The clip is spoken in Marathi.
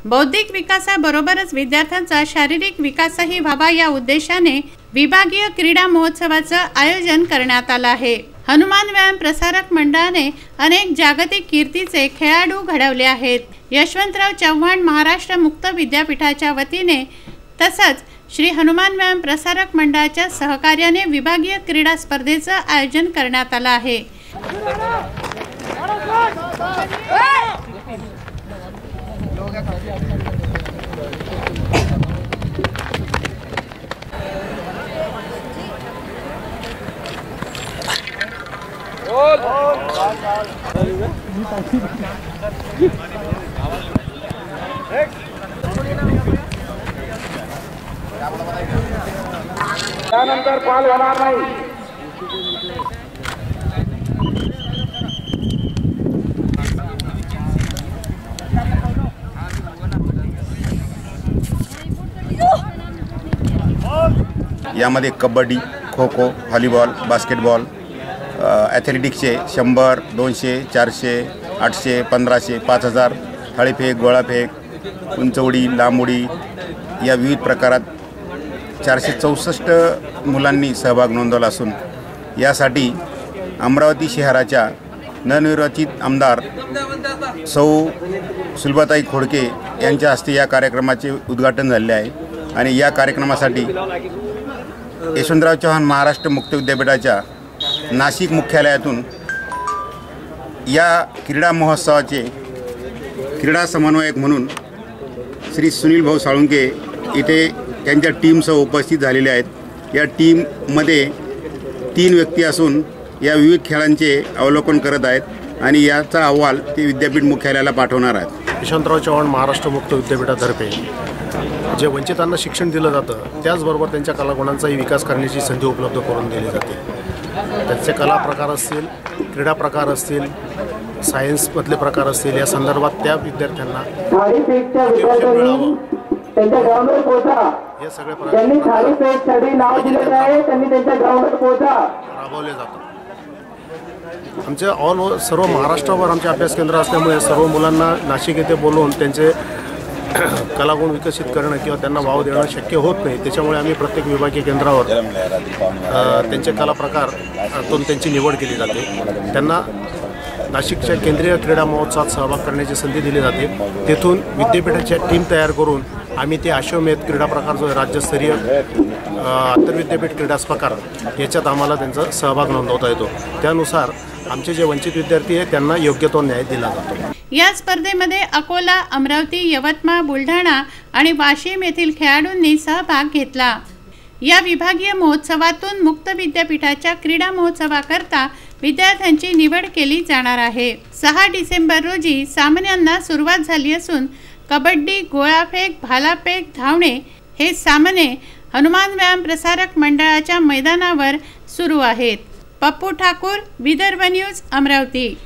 बौद्धिक विकासाबरोबरच विद्यार्थ्यांचा शारीरिक विकासही व्हावा या उद्देशाने विभागीय क्रीडा महोत्सवाचं आयोजन करण्यात आलं आहे। हनुमान व्यायाम प्रसारक मंडळाने अनेक जागतिक कीर्तीचे खेळाडू घडवले आहेत। यशवंतराव चव्हाण महाराष्ट्र मुक्त विद्यापीठाच्या वतीने तसंच श्री हनुमान व्यायाम प्रसारक मंडळाच्या सहकार्याने विभागीय क्रीडा स्पर्धेचं आयोजन करण्यात आलं आहे। त्यानंतर कॉल होणार नाही। यामध्ये कबड्डी, खो खो, व्हॉलीबॉल, बास्केटबॉल, ॲथलेटिक्सचे 100, 200, 400, 800, 1500, 5000, थाळीफेक, गोळाफेक, उंचउडी, लांब उडी या विविध प्रकारात 464 मुलांनी सहभाग नोंदवला असून यासाठी अमरावती शहराच्या नवनिर्वाचित आमदार सौ सुलभाताई खोडके यांच्या हस्ते या कार्यक्रमाचे उद्घाटन झाले आहे आणि या कार्यक्रमासाठी यशवंतराव चव्हाण महाराष्ट्र मुक्त विद्यापीठाच्या नाशिक मुख्यालयातून या क्रीडा महोत्सवाचे क्रीडा समन्वयक म्हणून श्री सुनील भाऊ साळुंके इथे त्यांच्या टीमसह उपस्थित झालेले आहेत। या टीममध्ये 3 व्यक्ती असून या विविध खेळांचे अवलोकन करत आहेत आणि याचा अहवाल ते विद्यापीठ मुख्यालयाला पाठवणार आहेत। यशवंतराव चव्हाण महाराष्ट्र मुक्त विद्यापीठातर्फे जे वंचितांना शिक्षण दिलं जातं त्याचबरोबर त्यांच्या कलागुणांचाही विकास करण्याची संधी उपलब्ध करून दिली जाते। त्यांचे कला प्रकार असतील, क्रीडा प्रकार असतील, सायन्समधले प्रकार असतील या संदर्भात त्या विद्यार्थ्यांना हे सगळे राबवले जातात। आमचे सर्व महाराष्ट्रावर आमचे अभ्यास केंद्र असल्यामुळे सर्व मुलांना नाशिक येथे बोलवून त्यांचे कलागुण विकसित करणं किंवा त्यांना वाव देणं शक्य होत नाही। त्याच्यामुळे आम्ही प्रत्येक विभागीय केंद्रावर त्यांचे कला प्रकारातून त्यांची निवड केली जाते। त्यांना नाशिकच्या केंद्रीय क्रीडा महोत्सवात सहभाग करण्याची संधी दिली जाते। तेथून विद्यापीठाच्या टीम तयार करून आम्ही ते अश्वमेध क्रीडा प्रकार जो राज्यस्तरीय आंतरविद्यापीठ क्रीडा प्रकार याच्यात आम्हाला त्यांचा सहभाग नोंदवता येतो। त्यानुसार आमचे जे वंचित विद्यार्थी आहेत त्यांना योग्य तो न्याय दिला जातो। या स्पर्धेमध्ये अकोला, अमरावती, यवतमाळ, बुलढाणा आणि वाशिम येथील खेळाडूंनी सहभाग घेतला। या विभागीय महोत्सवातून मुक्त विद्यापीठाच्या क्रीडा महोत्सवाकरता विद्यार्थ्यांची निवड केली जाणार आहे। 6 डिसेंबर रोजी सामन्यांना सुरुवात झाली असून कबड्डी, गोळाफेक, भालाफेक, धावणे हे सामने हनुमान व्यायाम प्रसारक मंडळाच्या मैदानावर सुरू आहेत। पप्पू ठाकूर, विदर्भ न्यूज, अमरावती।